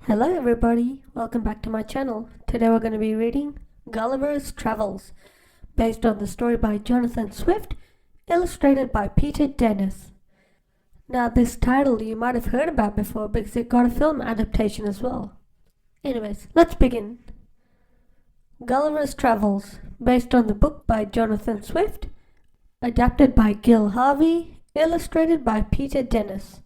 Hello everybody, welcome back to my channel. Today we're going to be reading Gulliver's Travels, based on the story by Jonathan Swift, illustrated by Peter Dennis. Now this title you might have heard about before because it got a film adaptation as well. Anyways, let's begin. Gulliver's Travels, based on the book by Jonathan Swift, adapted by Gil Harvey, illustrated by Peter Dennis.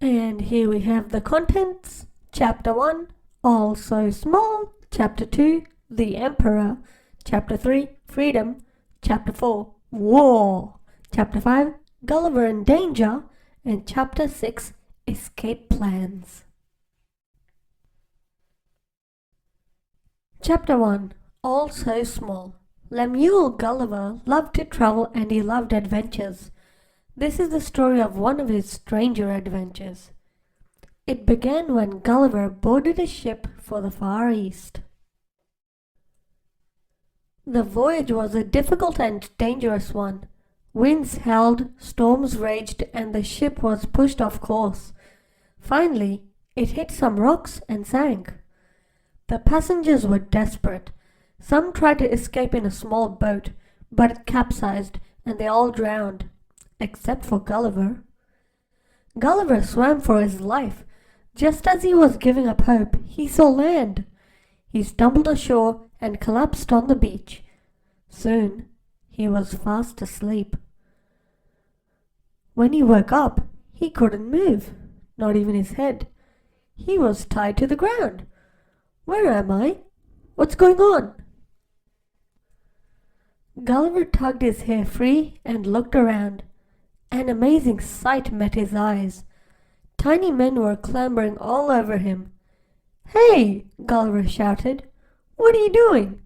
And here we have the contents. Chapter 1, All So Small. Chapter 2, The Emperor. Chapter 3, Freedom. Chapter 4, War. Chapter 5, Gulliver in Danger. And Chapter 6, Escape Plans. Chapter 1, All So Small. Lemuel Gulliver loved to travel and he loved adventures. This is the story of one of his stranger adventures. It began when Gulliver boarded a ship for the Far East. The voyage was a difficult and dangerous one. Winds howled, storms raged, and the ship was pushed off course. Finally, it hit some rocks and sank. The passengers were desperate. Some tried to escape in a small boat, but it capsized and they all drowned. Except for Gulliver. Gulliver swam for his life. Just as he was giving up hope, he saw land. He stumbled ashore and collapsed on the beach. Soon, he was fast asleep. When he woke up, he couldn't move, not even his head. He was tied to the ground. Where am I? What's going on? Gulliver tugged his hair free and looked around. An amazing sight met his eyes. Tiny men were clambering all over him. "Hey!" Gulliver shouted. "What are you doing?"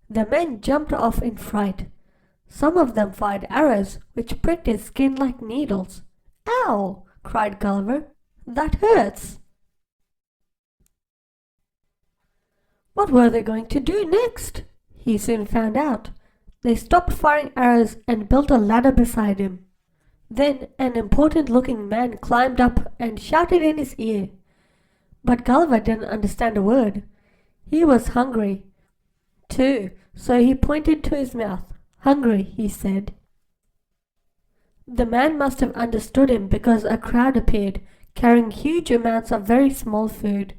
The men jumped off in fright. Some of them fired arrows which pricked his skin like needles. "Ow!" cried Gulliver. "That hurts!" What were they going to do next? He soon found out. They stopped firing arrows and built a ladder beside him. Then an important-looking man climbed up and shouted in his ear. But Gulliver didn't understand a word. He was hungry, too, so he pointed to his mouth. "Hungry," he said. The man must have understood him because a crowd appeared, carrying huge amounts of very small food.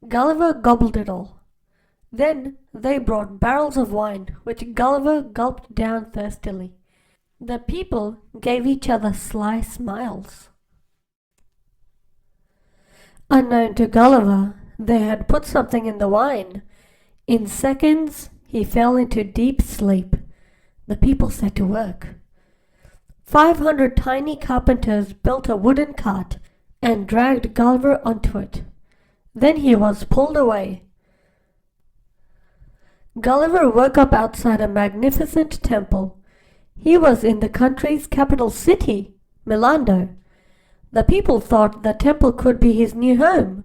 Gulliver gobbled it all. Then they brought barrels of wine, which Gulliver gulped down thirstily. The people gave each other sly smiles. Unknown to Gulliver, they had put something in the wine. In seconds, he fell into deep sleep. The people set to work. 500 tiny carpenters built a wooden cart and dragged Gulliver onto it. Then he was pulled away. Gulliver woke up outside a magnificent temple. He was in the country's capital city, Milando. The people thought the temple could be his new home.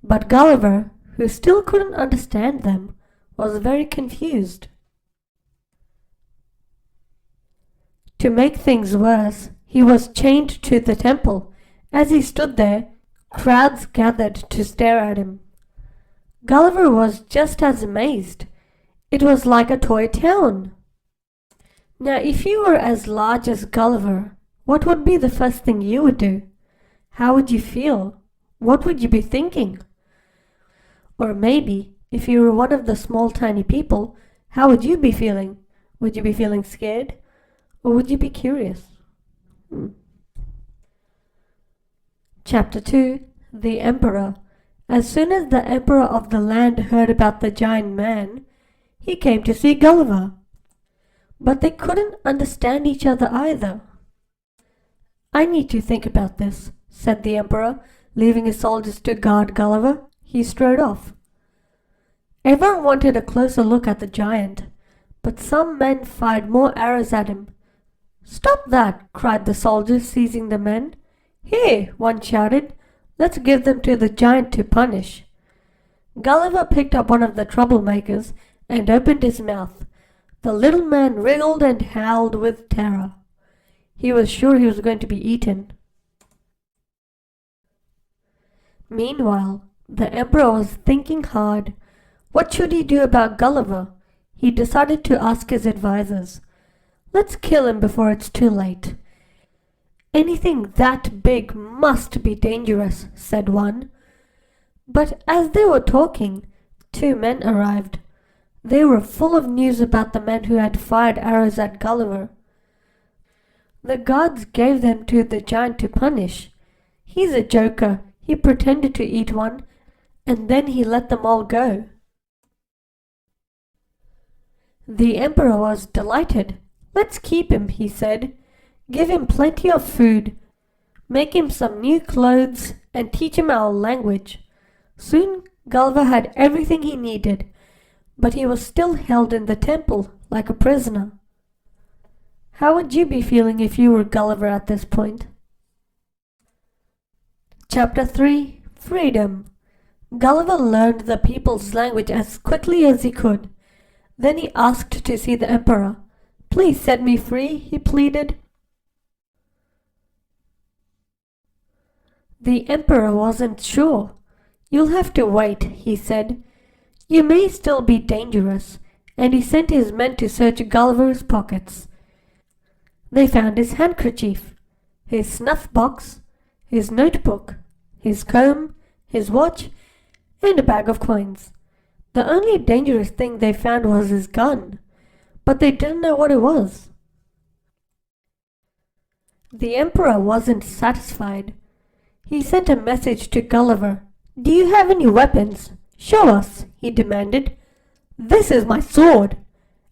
But Gulliver, who still couldn't understand them, was very confused. To make things worse, he was chained to the temple. As he stood there, crowds gathered to stare at him. Gulliver was just as amazed. It was like a toy town. Now, if you were as large as Gulliver, what would be the first thing you would do? How would you feel? What would you be thinking? Or maybe, if you were one of the small tiny people, how would you be feeling? Would you be feeling scared? Or would you be curious? Chapter 2, The Emperor. As soon as the Emperor of the land heard about the giant man, he came to see Gulliver. But they couldn't understand each other either. "I need to think about this," said the Emperor, leaving his soldiers to guard Gulliver. He strode off. Everyone wanted a closer look at the giant, but some men fired more arrows at him. "Stop that!" cried the soldiers, seizing the men. "Here," one shouted, "let's give them to the giant to punish." Gulliver picked up one of the troublemakers and opened his mouth. The little man wriggled and howled with terror. He was sure he was going to be eaten. Meanwhile, the emperor was thinking hard. What should he do about Gulliver? He decided to ask his advisors. Let's kill him before it's too late. Anything that big must be dangerous, said one. But as they were talking, two men arrived. They were full of news about the men who had fired arrows at Gulliver. The gods gave them to the giant to punish. He's a joker. He pretended to eat one, and then he let them all go. The emperor was delighted. Let's keep him, he said. Give him plenty of food. Make him some new clothes and teach him our language. Soon Gulliver had everything he needed, but he was still held in the temple like a prisoner. How would you be feeling if you were Gulliver at this point? Chapter 3 Freedom. Gulliver learned the people's language as quickly as he could. Then he asked to see the emperor. Please set me free, he pleaded. The emperor wasn't sure. You'll have to wait, he said. You may still be dangerous, and he sent his men to search Gulliver's pockets. They found his handkerchief, his snuff box, his notebook, his comb, his watch, and a bag of coins. The only dangerous thing they found was his gun, but they didn't know what it was. The emperor wasn't satisfied. He sent a message to Gulliver. Do you have any weapons? Show us, he demanded. This is my sword,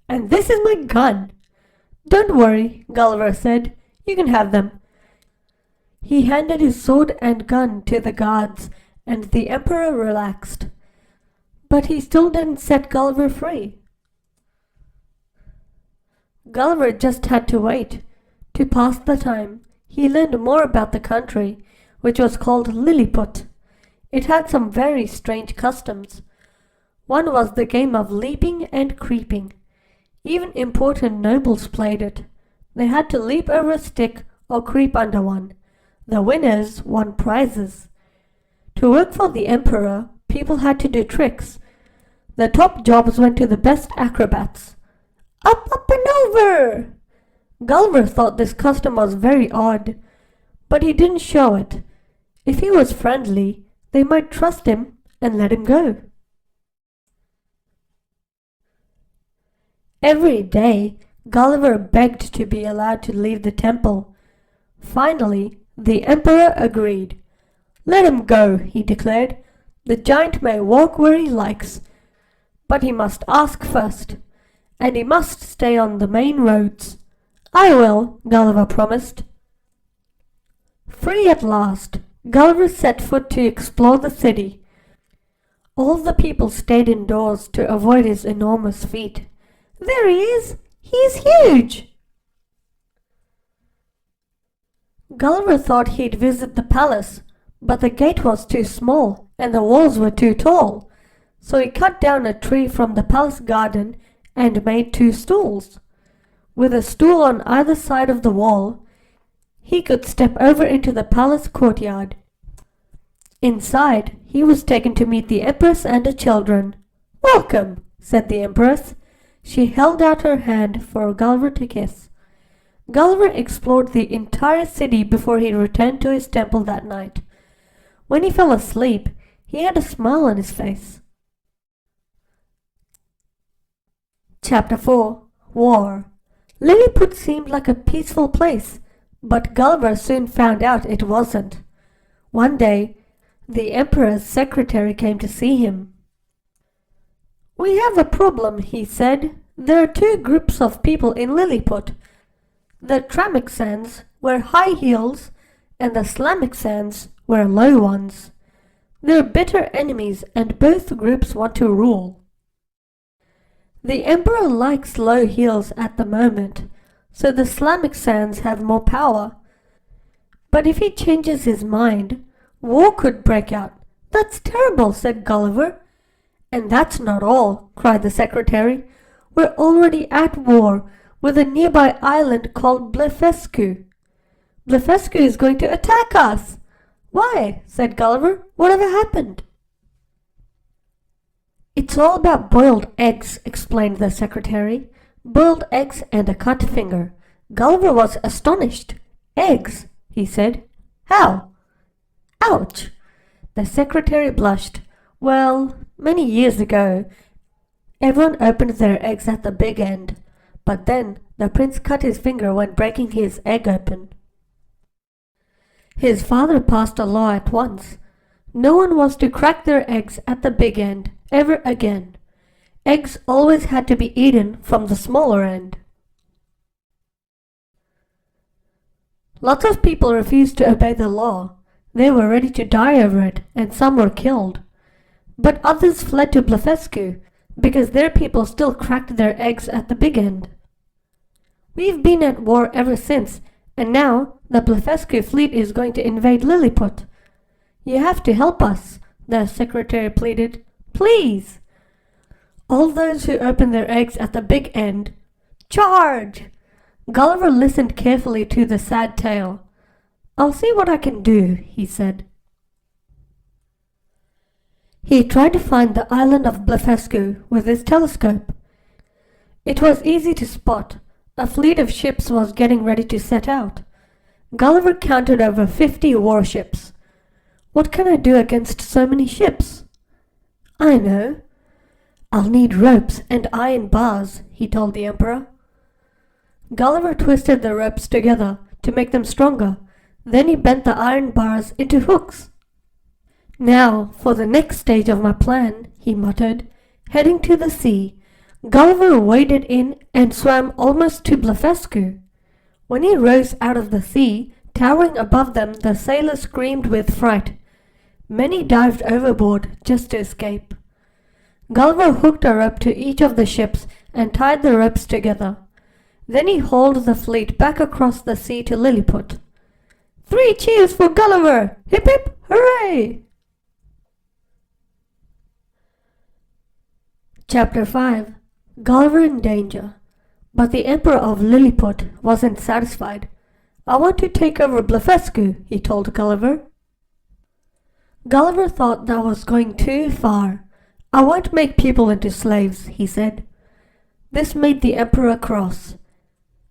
and this is my gun. Don't worry, Gulliver said. You can have them. He handed his sword and gun to the guards, and the emperor relaxed. But he still didn't set Gulliver free. Gulliver just had to wait. To pass the time, he learned more about the country, which was called Lilliput. It had some very strange customs. One was the game of leaping and creeping. Even important nobles played it. They had to leap over a stick or creep under one. The winners won prizes. To work for the emperor, people had to do tricks. The top jobs went to the best acrobats. Up, up and over! Gulliver thought this custom was very odd, but he didn't show it. If he was friendly, they might trust him and let him go. Every day, Gulliver begged to be allowed to leave the temple. Finally, the emperor agreed. Let him go, he declared. The giant may walk where he likes, but he must ask first, and he must stay on the main roads. I will, Gulliver promised. Free at last, Gulliver set foot to explore the city. All the people stayed indoors to avoid his enormous feet. There he is! He's huge! Gulliver thought he'd visit the palace, but the gate was too small and the walls were too tall, so he cut down a tree from the palace garden and made 2 stools. With a stool on either side of the wall, he could step over into the palace courtyard. Inside, he was taken to meet the empress and her children. Welcome, said the empress. She held out her hand for Gulliver to kiss. Gulliver explored the entire city before he returned to his temple that night. When he fell asleep, he had a smile on his face. Chapter 4 War. Lilliput seemed like a peaceful place, but Gulliver soon found out it wasn't. One day, the emperor's secretary came to see him. We have a problem, he said. There are 2 groups of people in Lilliput. The Tramicsans wear high heels, and the Slamicsans wear low ones. They're bitter enemies, and both groups want to rule. The emperor likes low heels at the moment, so the Slamicsans have more power. But if he changes his mind, war could break out. That's terrible, said Gulliver. And that's not all, cried the secretary. We're already at war with a nearby island called Blefuscu. Blefuscu is going to attack us. "Why?" said Gulliver. "Whatever happened?" "It's all about boiled eggs," explained the secretary. "Boiled eggs and a cut finger." Gulliver was astonished. "Eggs?" he said. "How?" "Ouch!" The secretary blushed. "Well, many years ago, everyone opened their eggs at the big end, but then the prince cut his finger when breaking his egg open. His father passed a law at once. No one was to crack their eggs at the big end ever again. Eggs always had to be eaten from the smaller end." Lots of people refused to obey the law. They were ready to die over it, and some were killed. But others fled to Blefuscu, because their people still cracked their eggs at the big end. "We've been at war ever since, and now the Blefuscu fleet is going to invade Lilliput. You have to help us," the secretary pleaded. "Please!" All those who opened their eggs at the big end, "Charge!" Gulliver listened carefully to the sad tale. "I'll see what I can do," he said. He tried to find the island of Blefuscu with his telescope. It was easy to spot. A fleet of ships was getting ready to set out. Gulliver counted over 50 warships. "What can I do against so many ships?" "I know. I'll need ropes and iron bars," he told the emperor. Gulliver twisted the ropes together to make them stronger. Then he bent the iron bars into hooks. "Now for the next stage of my plan," he muttered, heading to the sea. Gulliver waded in and swam almost to Blefuscu. When he rose out of the sea, towering above them, the sailors screamed with fright. Many dived overboard just to escape. Gulliver hooked a rope to each of the ships and tied the ropes together. Then he hauled the fleet back across the sea to Lilliput. "3 cheers for Gulliver! Hip hip hooray!" Chapter 5. Gulliver in Danger. But the Emperor of Lilliput wasn't satisfied. "I want to take over Blefuscu," he told Gulliver. Gulliver thought that was going too far. "I won't make people into slaves," he said. This made the Emperor cross.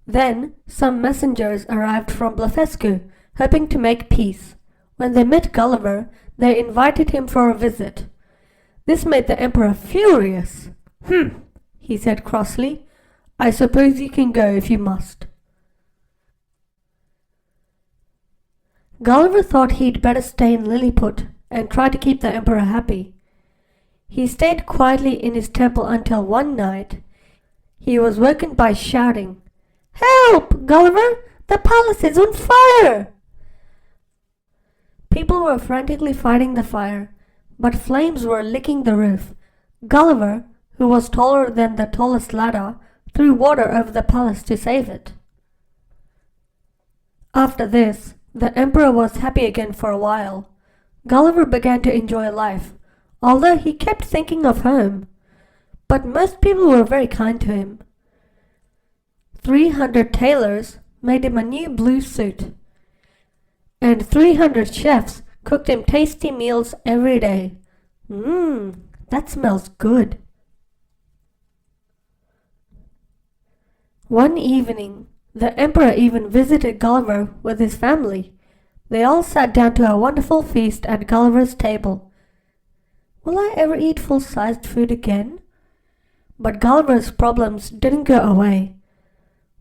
Then some messengers arrived from Blefuscu, hoping to make peace. When they met Gulliver, they invited him for a visit. This made the Emperor furious. He said crossly. "I suppose you can go if you must." Gulliver thought he'd better stay in Lilliput and try to keep the Emperor happy. He stayed quietly in his temple until one night he was woken by shouting, "Help, Gulliver! The palace is on fire!" People were frantically fighting the fire, but flames were licking the roof. Gulliver, who was taller than the tallest ladder, threw water over the palace to save it. After this, the Emperor was happy again for a while. Gulliver began to enjoy life, although he kept thinking of home. But most people were very kind to him. 300 tailors made him a new blue suit, and 300 chefs cooked him tasty meals every day. That smells good. One evening, the Emperor even visited Gulliver with his family. They all sat down to a wonderful feast at Gulliver's table. Will I ever eat full-sized food again? But Gulliver's problems didn't go away.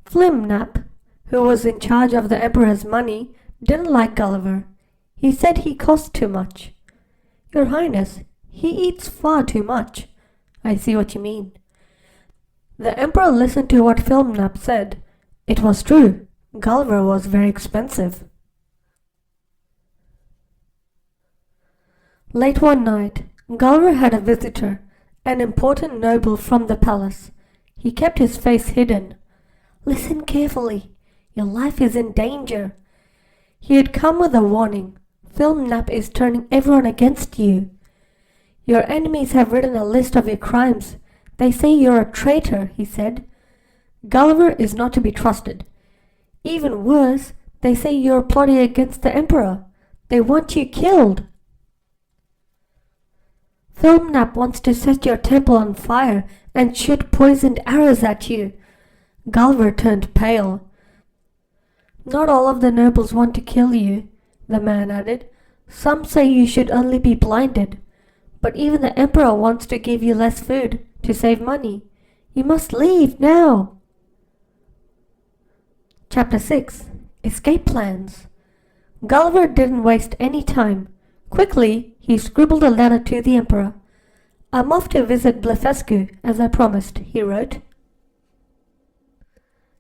Flimnap, who was in charge of the Emperor's money, didn't like Gulliver. He said he cost too much. "Your Highness, he eats far too much." "I see what you mean." The Emperor listened to what Flimnap said. It was true. Gulliver was very expensive. Late one night, Gulliver had a visitor, an important noble from the palace. He kept his face hidden. "Listen carefully. Your life is in danger." He had come with a warning. "Flimnap is turning everyone against you. Your enemies have written a list of your crimes. They say you're a traitor," he said. "Gulliver is not to be trusted. Even worse, they say you're plotting against the Emperor. They want you killed. Filmnap wants to set your temple on fire and shoot poisoned arrows at you. Gulliver turned pale. Not all of the nobles want to kill you, the man added. Some say you should only be blinded. But even the emperor wants to give you less food to save money. You must leave now. Chapter 6. Escape Plans. Gulliver didn't waste any time. Quickly, he scribbled a letter to the emperor. I'm off to visit Blefuscu, as I promised, he wrote.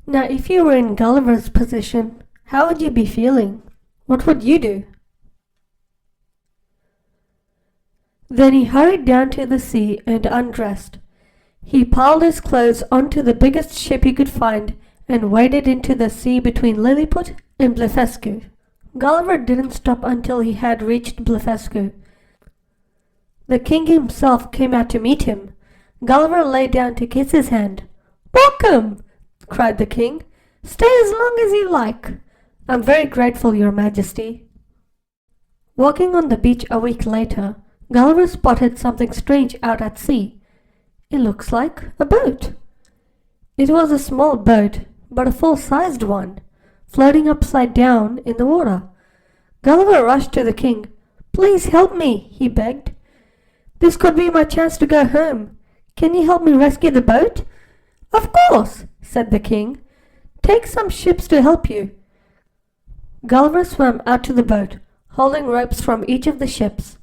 Now, if you were in Gulliver's position, how would you be feeling? What would you do? Then he hurried down to the sea and undressed. He piled his clothes onto the biggest ship he could find and waded into the sea between Lilliput and Blefuscu. Gulliver didn't stop until he had reached Blefuscu. The king himself came out to meet him. Gulliver lay down to kiss his hand. "Welcome!" cried the king. "Stay as long as you like. I'm very grateful, your majesty." Walking on the beach a week later, Gulliver spotted something strange out at sea. It looks like a boat. It was a small boat, but a full-sized one, floating upside down in the water. Gulliver rushed to the king. "Please help me," he begged. "This could be my chance to go home. Can you help me rescue the boat?" "Of course," said the king. "Take some ships to help you." Gulliver swam out to the boat, holding ropes from each of the ships.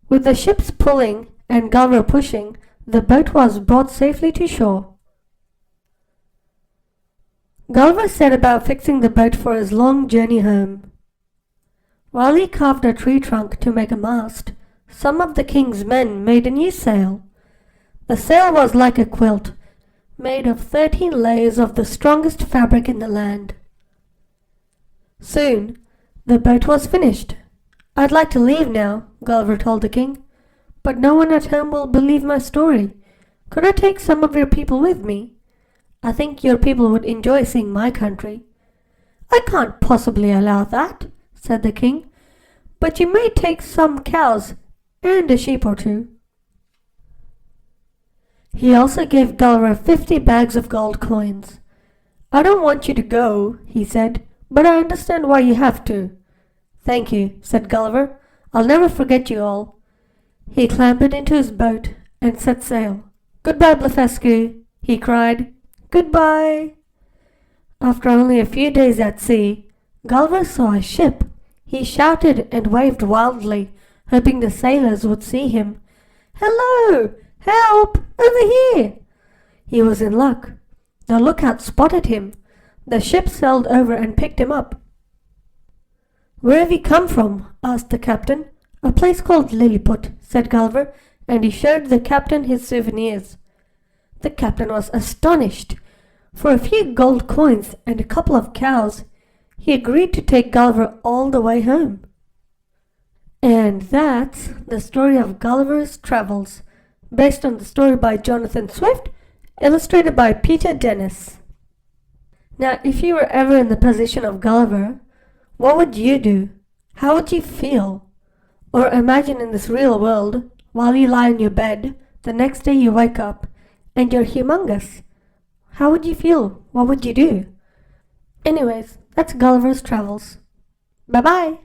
With the ships pulling and Gulliver pushing, the boat was brought safely to shore. Gulliver set about fixing the boat for his long journey home. While he carved a tree trunk to make a mast, some of the king's men made a new sail. The sail was like a quilt, made of 13 layers of the strongest fabric in the land. Soon, the boat was finished. "I'd like to leave now," Gulliver told the king, "but no one at home will believe my story. Could I take some of your people with me? I think your people would enjoy seeing my country." "I can't possibly allow that," said the king, "but you may take some cows and a sheep or two." He also gave Gulliver 50 bags of gold coins. "I don't want you to go," he said, "but I understand why you have to." "Thank you," said Gulliver. "I'll never forget you all." He clambered into his boat and set sail. "Goodbye, Blefuscu," he cried. "Goodbye." After only a few days at sea, Gulliver saw a ship. He shouted and waved wildly, hoping the sailors would see him. "Hello! Help! Over here!" He was in luck. The lookout spotted him. The ship sailed over and picked him up. "Where have you come from?" asked the captain. "A place called Lilliput," said Gulliver, and he showed the captain his souvenirs. The captain was astonished. For a few gold coins and a couple of cows, he agreed to take Gulliver all the way home. And that's the story of Gulliver's Travels, based on the story by Jonathan Swift, illustrated by Peter Dennis. Now, if you were ever in the position of Gulliver, what would you do? How would you feel? Or imagine in this real world, while you lie in your bed, the next day you wake up, and you're humongous. How would you feel? What would you do? Anyways, that's Gulliver's Travels. Bye-bye!